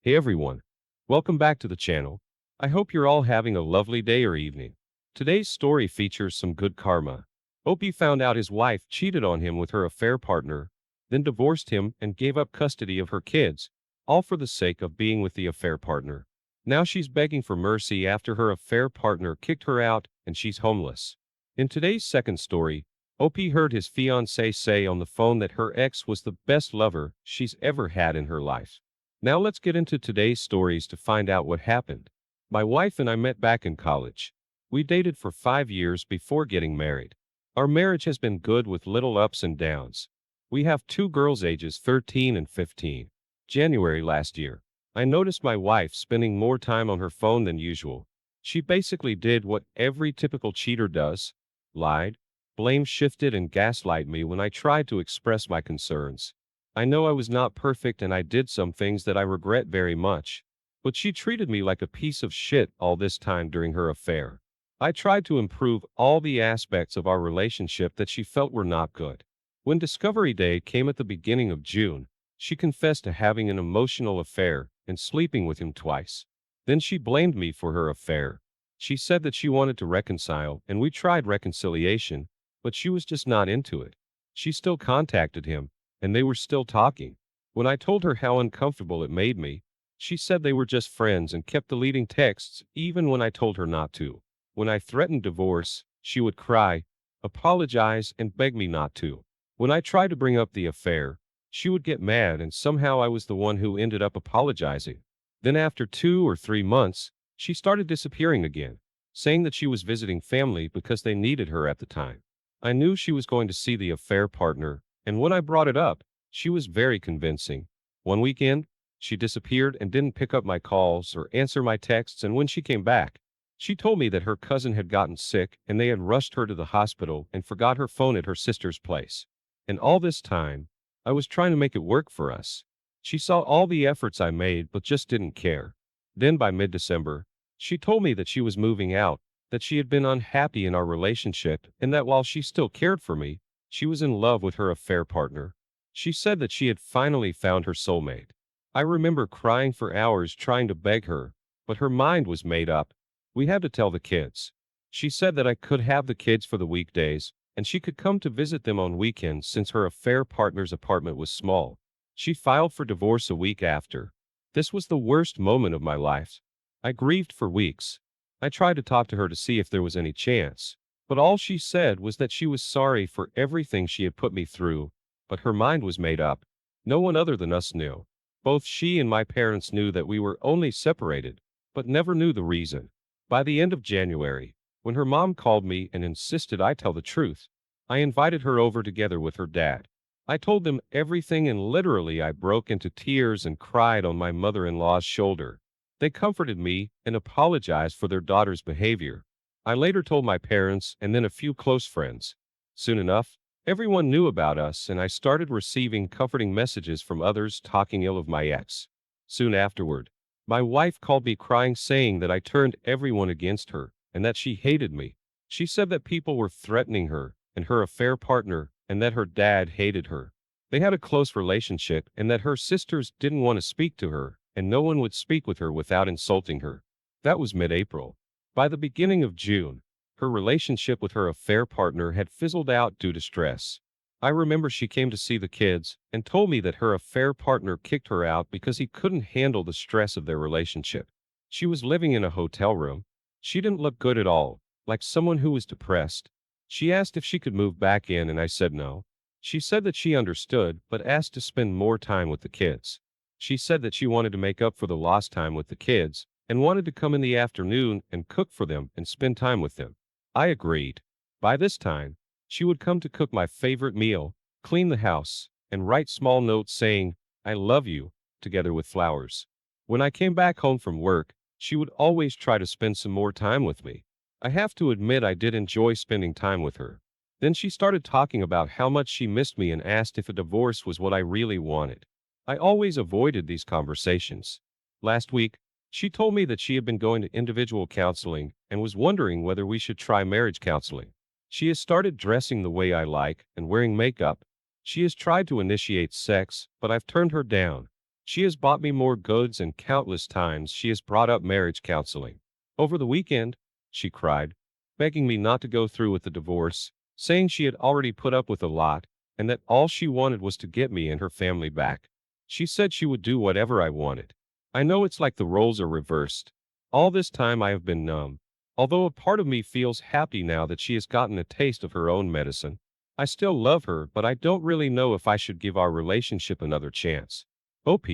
Hey everyone, welcome back to the channel. I hope you're all having a lovely day or evening. Today's story features some good karma. Opie found out his wife cheated on him with her affair partner, then divorced him and gave up custody of her kids, all for the sake of being with the affair partner. Now she's begging for mercy after her affair partner kicked her out and she's homeless. In today's second story, Opie heard his fiancée say on the phone that her ex was the best lover she's ever had in her life. Now let's get into today's stories to find out what happened. My wife and I met back in college. We dated for 5 years before getting married. Our marriage has been good with little ups and downs. We have two girls ages 13 and 15. January last year, I noticed my wife spending more time on her phone than usual. She basically did what every typical cheater does: lied, blame shifted, and gaslight me when I tried to express my concerns. I know I was not perfect and I did some things that I regret very much, but she treated me like a piece of shit all this time during her affair. I tried to improve all the aspects of our relationship that she felt were not good. When Discovery Day came at the beginning of June, she confessed to having an emotional affair and sleeping with him twice. Then she blamed me for her affair. She said that she wanted to reconcile, and we tried reconciliation, but she was just not into it. She still contacted him, and they were still talking. When I told her how uncomfortable it made me, she said they were just friends and kept deleting texts even when I told her not to. When I threatened divorce, she would cry, apologize, and beg me not to. When I tried to bring up the affair, she would get mad and somehow I was the one who ended up apologizing. Then after 2 or 3 months, she started disappearing again, saying that she was visiting family because they needed her at the time. I knew she was going to see the affair partner, and when I brought it up, she was very convincing. One weekend, she disappeared and didn't pick up my calls or answer my texts, and when she came back, she told me that her cousin had gotten sick and they had rushed her to the hospital and forgot her phone at her sister's place. And all this time, I was trying to make it work for us. She saw all the efforts I made but just didn't care. Then by mid-December, she told me that she was moving out, that she had been unhappy in our relationship, and that while she still cared for me, she was in love with her affair partner. She said that she had finally found her soulmate. I remember crying for hours trying to beg her, but her mind was made up. We had to tell the kids. She said that I could have the kids for the weekdays, and she could come to visit them on weekends since her affair partner's apartment was small. She filed for divorce a week after. This was the worst moment of my life. I grieved for weeks. I tried to talk to her to see if there was any chance, but all she said was that she was sorry for everything she had put me through, but her mind was made up. No one other than us knew. Both she and my parents knew that we were only separated, but never knew the reason. By the end of January, when her mom called me and insisted I tell the truth, I invited her over together with her dad. I told them everything and literally I broke into tears and cried on my mother-in-law's shoulder. They comforted me and apologized for their daughter's behavior. I later told my parents and then a few close friends. Soon enough, everyone knew about us and I started receiving comforting messages from others talking ill of my ex. Soon afterward, my wife called me crying saying that I turned everyone against her and that she hated me. She said that people were threatening her and her affair partner and that her dad hated her. They had a close relationship and that her sisters didn't want to speak to her and no one would speak with her without insulting her. That was mid-April. By the beginning of June, her relationship with her affair partner had fizzled out due to stress. I remember she came to see the kids and told me that her affair partner kicked her out because he couldn't handle the stress of their relationship. She was living in a hotel room. She didn't look good at all, like someone who was depressed. She asked if she could move back in and I said no. She said that she understood, but asked to spend more time with the kids. She said that she wanted to make up for the lost time with the kids and wanted to come in the afternoon and cook for them and spend time with them. I agreed. By this time, she would come to cook my favorite meal, clean the house, and write small notes saying, "I love you," together with flowers. When I came back home from work, she would always try to spend some more time with me. I have to admit I did enjoy spending time with her. Then she started talking about how much she missed me and asked if a divorce was what I really wanted. I always avoided these conversations. Last week, she told me that she had been going to individual counseling and was wondering whether we should try marriage counseling. She has started dressing the way I like and wearing makeup. She has tried to initiate sex, but I've turned her down. She has bought me more goods and countless times she has brought up marriage counseling. Over the weekend, she cried, begging me not to go through with the divorce, saying she had already put up with a lot, and that all she wanted was to get me and her family back. She said she would do whatever I wanted. I know it's like the roles are reversed. All this time I have been numb. Although a part of me feels happy now that she has gotten a taste of her own medicine. I still love her, but I don't really know if I should give our relationship another chance. OP,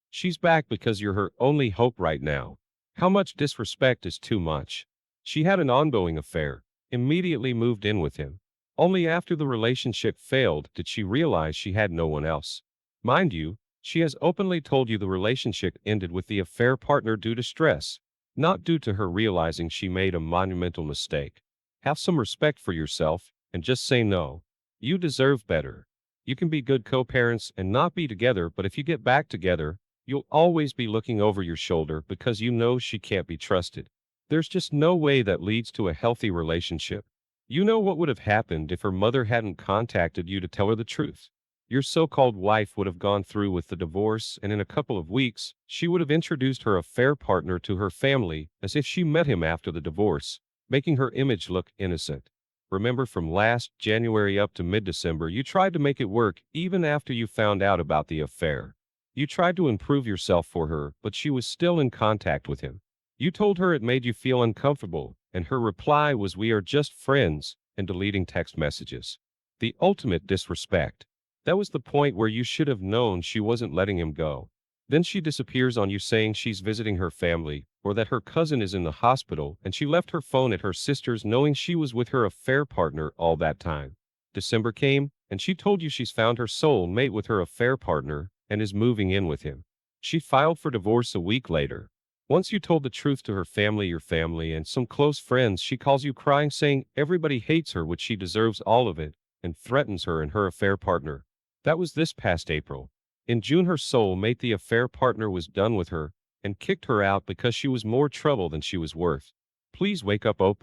she's back because you're her only hope right now. How much disrespect is too much? She had an ongoing affair, immediately moved in with him. Only after the relationship failed did she realize she had no one else. Mind you, she has openly told you the relationship ended with the affair partner due to stress, not due to her realizing she made a monumental mistake. Have some respect for yourself and just say no. You deserve better. You can be good co-parents and not be together, but if you get back together, you'll always be looking over your shoulder because you know she can't be trusted. There's just no way that leads to a healthy relationship. You know what would have happened if her mother hadn't contacted you to tell her the truth. Your so-called wife would have gone through with the divorce, and in a couple of weeks, she would have introduced her affair partner to her family as if she met him after the divorce, making her image look innocent. Remember from last January up to mid-December, you tried to make it work even after you found out about the affair. You tried to improve yourself for her, but she was still in contact with him. You told her it made you feel uncomfortable, and her reply was "we are just friends," and deleting text messages. The ultimate disrespect. That was the point where you should have known she wasn't letting him go. Then she disappears on you saying she's visiting her family, or that her cousin is in the hospital, and she left her phone at her sister's knowing she was with her affair partner all that time. December came, and she told you she's found her soul mate with her affair partner, and is moving in with him. She filed for divorce a week later. Once you told the truth to her family, your family, and some close friends, she calls you crying saying everybody hates her, which she deserves all of it, and threatens her and her affair partner. That was this past April. In June, her soul mate, the affair partner, was done with her and kicked her out because she was more trouble than she was worth. Please wake up, OP.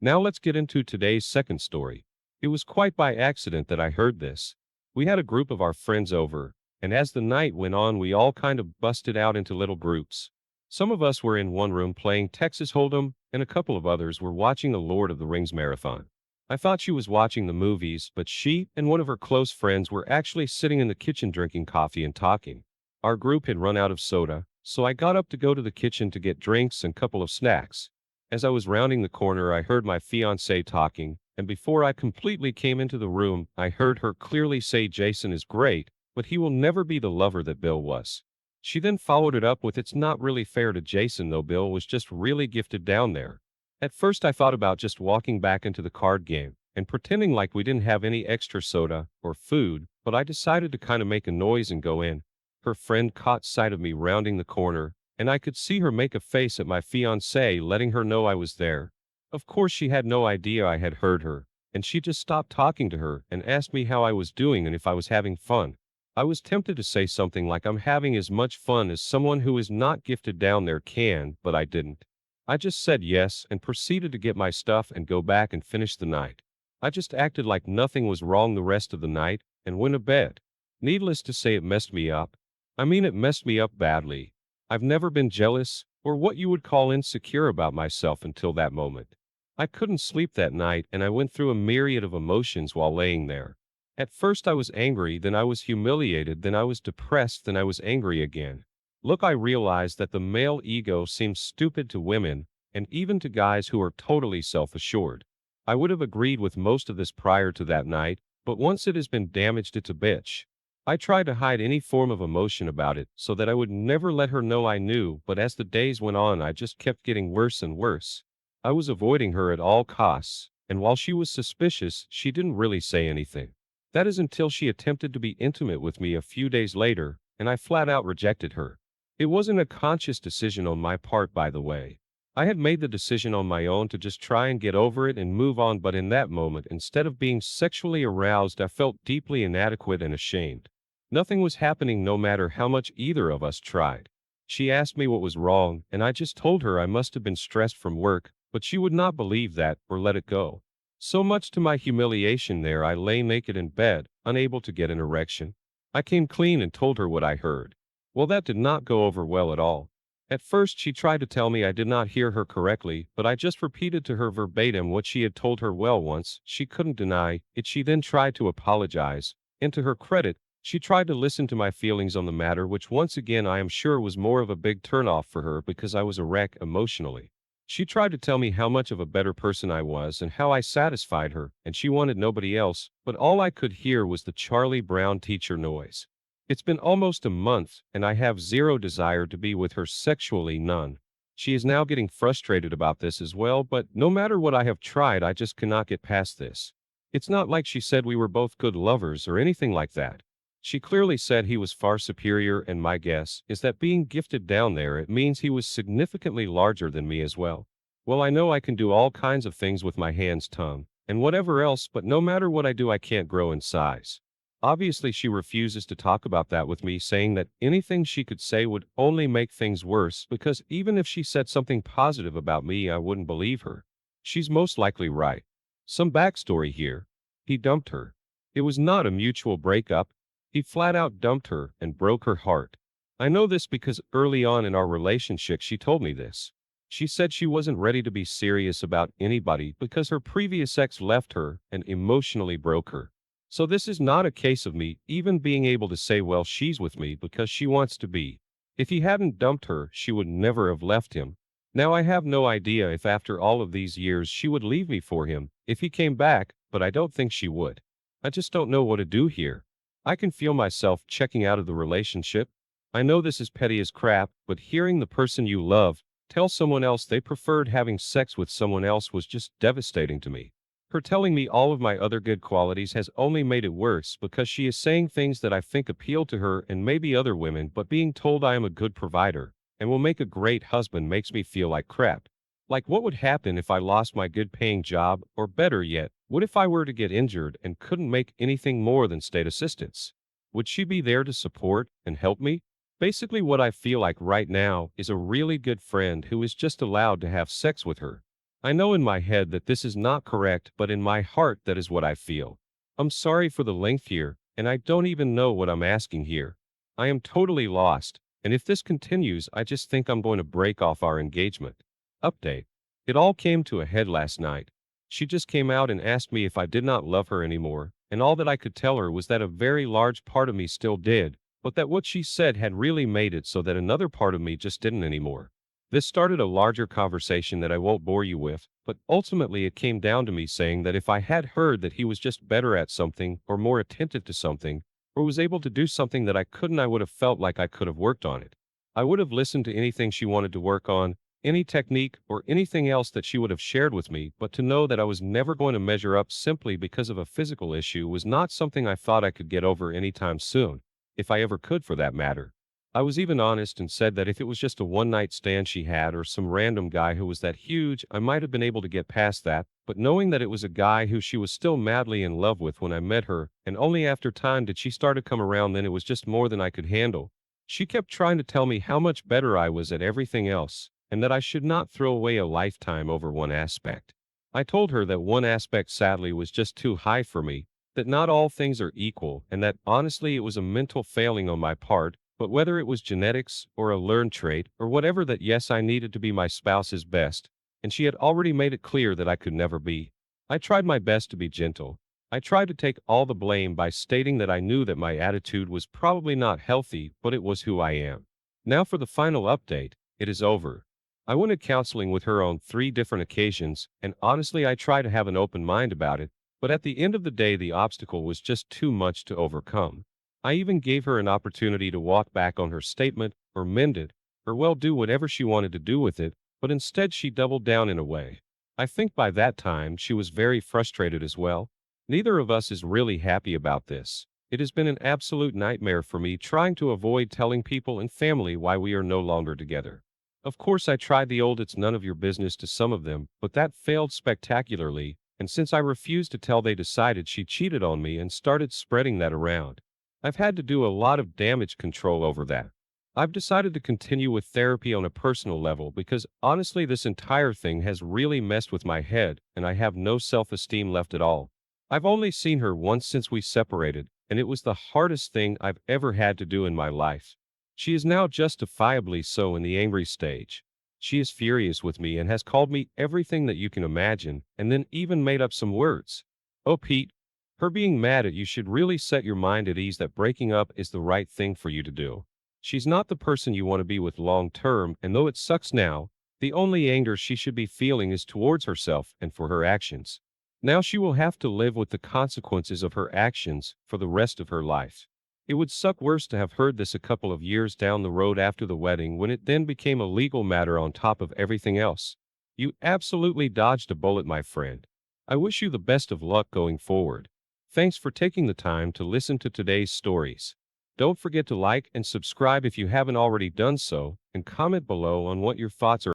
Now let's get into today's second story. It was quite by accident that I heard this. We had a group of our friends over, and as the night went on, we all kind of busted out into little groups. Some of us were in one room playing Texas Hold'em, and a couple of others were watching the Lord of the Rings marathon. I thought she was watching the movies, but she and one of her close friends were actually sitting in the kitchen drinking coffee and talking. Our group had run out of soda, so I got up to go to the kitchen to get drinks and a couple of snacks. As I was rounding the corner, I heard my fiancée talking, and before I completely came into the room, I heard her clearly say, "Jason is great, but he will never be the lover that Bill was." She then followed it up with, "It's not really fair to Jason though, Bill was just really gifted down there." At first I thought about just walking back into the card game and pretending like we didn't have any extra soda or food, but I decided to kind of make a noise and go in. Her friend caught sight of me rounding the corner, and I could see her make a face at my fiancé, letting her know I was there. Of course she had no idea I had heard her, and she just stopped talking to her and asked me how I was doing and if I was having fun. I was tempted to say something like I'm having as much fun as someone who is not gifted down there can, but I didn't. I just said yes and proceeded to get my stuff and go back and finish the night. I just acted like nothing was wrong the rest of the night and went to bed. Needless to say, it messed me up. I mean, it messed me up badly. I've never been jealous or what you would call insecure about myself until that moment. I couldn't sleep that night and I went through a myriad of emotions while laying there. At first I was angry, then I was humiliated, then I was depressed, then I was angry again. Look, I realized that the male ego seems stupid to women, and even to guys who are totally self-assured. I would have agreed with most of this prior to that night, but once it has been damaged, it's a bitch. I tried to hide any form of emotion about it so that I would never let her know I knew, but as the days went on, I just kept getting worse and worse. I was avoiding her at all costs, and while she was suspicious, she didn't really say anything. That is until she attempted to be intimate with me a few days later, and I flat out rejected her. It wasn't a conscious decision on my part, by the way. I had made the decision on my own to just try and get over it and move on, but in that moment, instead of being sexually aroused, I felt deeply inadequate and ashamed. Nothing was happening no matter how much either of us tried. She asked me what was wrong, and I just told her I must have been stressed from work, but she would not believe that or let it go. So much to my humiliation there, I lay naked in bed, unable to get an erection. I came clean and told her what I heard. Well, that did not go over well at all. At first, she tried to tell me I did not hear her correctly, but I just repeated to her verbatim what she had told her. Well, once she couldn't deny it, she then tried to apologize. And to her credit, she tried to listen to my feelings on the matter, which once again I am sure was more of a big turnoff for her because I was a wreck emotionally. She tried to tell me how much of a better person I was and how I satisfied her, and she wanted nobody else, but all I could hear was the Charlie Brown teacher noise. It's been almost a month, and I have zero desire to be with her sexually, none. She is now getting frustrated about this as well, but no matter what I have tried, I just cannot get past this. It's not like she said we were both good lovers or anything like that. She clearly said he was far superior, and my guess is that being gifted down there, it means he was significantly larger than me as well. Well, I know I can do all kinds of things with my hands, tongue, and whatever else, but no matter what I do, I can't grow in size. Obviously, she refuses to talk about that with me, saying that anything she could say would only make things worse because even if she said something positive about me, I wouldn't believe her. She's most likely right. Some backstory here. He dumped her. It was not a mutual breakup. He flat out dumped her and broke her heart. I know this because early on in our relationship, she told me this. She said she wasn't ready to be serious about anybody because her previous ex left her and emotionally broke her. So this is not a case of me even being able to say, well, she's with me because she wants to be. If he hadn't dumped her, she would never have left him. Now I have no idea if after all of these years she would leave me for him if he came back, but I don't think she would. I just don't know what to do here. I can feel myself checking out of the relationship. I know this is petty as crap, but hearing the person you love tell someone else they preferred having sex with someone else was just devastating to me. Her telling me all of my other good qualities has only made it worse because she is saying things that I think appeal to her and maybe other women, but being told I am a good provider and will make a great husband makes me feel like crap. Like, what would happen if I lost my good paying job, or better yet, what if I were to get injured and couldn't make anything more than state assistance? Would she be there to support and help me? Basically, what I feel like right now is a really good friend who is just allowed to have sex with her. I know in my head that this is not correct, but in my heart, that is what I feel. I'm sorry for the length here, and I don't even know what I'm asking here. I am totally lost, and if this continues, I just think I'm going to break off our engagement. Update. It all came to a head last night. She just came out and asked me if I did not love her anymore, and all that I could tell her was that a very large part of me still did, but that what she said had really made it so that another part of me just didn't anymore. This started a larger conversation that I won't bore you with, but ultimately it came down to me saying that if I had heard that he was just better at something, or more attentive to something, or was able to do something that I couldn't, I would have felt like I could have worked on it. I would have listened to anything she wanted to work on, any technique, or anything else that she would have shared with me, but to know that I was never going to measure up simply because of a physical issue was not something I thought I could get over anytime soon, if I ever could for that matter. I was even honest and said that if it was just a one-night stand she had or some random guy who was that huge, I might have been able to get past that, but knowing that it was a guy who she was still madly in love with when I met her, and only after time did she start to come around, then it was just more than I could handle. She kept trying to tell me how much better I was at everything else, and that I should not throw away a lifetime over one aspect. I told her that one aspect sadly was just too high for me, that not all things are equal, and that honestly it was a mental failing on my part, but whether it was genetics or a learned trait or whatever, that yes, I needed to be my spouse's best, and she had already made it clear that I could never be. I tried my best to be gentle. I tried to take all the blame by stating that I knew that my attitude was probably not healthy, but it was who I am. Now for the final update. It is over. I went to counseling with her on 3 different occasions, and honestly I try to have an open mind about it, but at the end of the day the obstacle was just too much to overcome. I even gave her an opportunity to walk back on her statement, or mend it, or well, do whatever she wanted to do with it, but instead she doubled down in a way. I think by that time she was very frustrated as well. Neither of us is really happy about this. It has been an absolute nightmare for me trying to avoid telling people and family why we are no longer together. Of course I tried the old "it's none of your business" to some of them, but that failed spectacularly, and since I refused to tell, they decided she cheated on me and started spreading that around. I've had to do a lot of damage control over that. I've decided to continue with therapy on a personal level because honestly this entire thing has really messed with my head and I have no self-esteem left at all. I've only seen her once since we separated, and it was the hardest thing I've ever had to do in my life. She is now justifiably so in the angry stage. She is furious with me and has called me everything that you can imagine, and then even made up some words. Oh, Pete, her being mad at you should really set your mind at ease that breaking up is the right thing for you to do. She's not the person you want to be with long term, and though it sucks now, the only anger she should be feeling is towards herself and for her actions. Now she will have to live with the consequences of her actions for the rest of her life. It would suck worse to have heard this a couple of years down the road after the wedding when it then became a legal matter on top of everything else. You absolutely dodged a bullet, my friend. I wish you the best of luck going forward. Thanks for taking the time to listen to today's stories. Don't forget to like and subscribe if you haven't already done so, and comment below on what your thoughts are.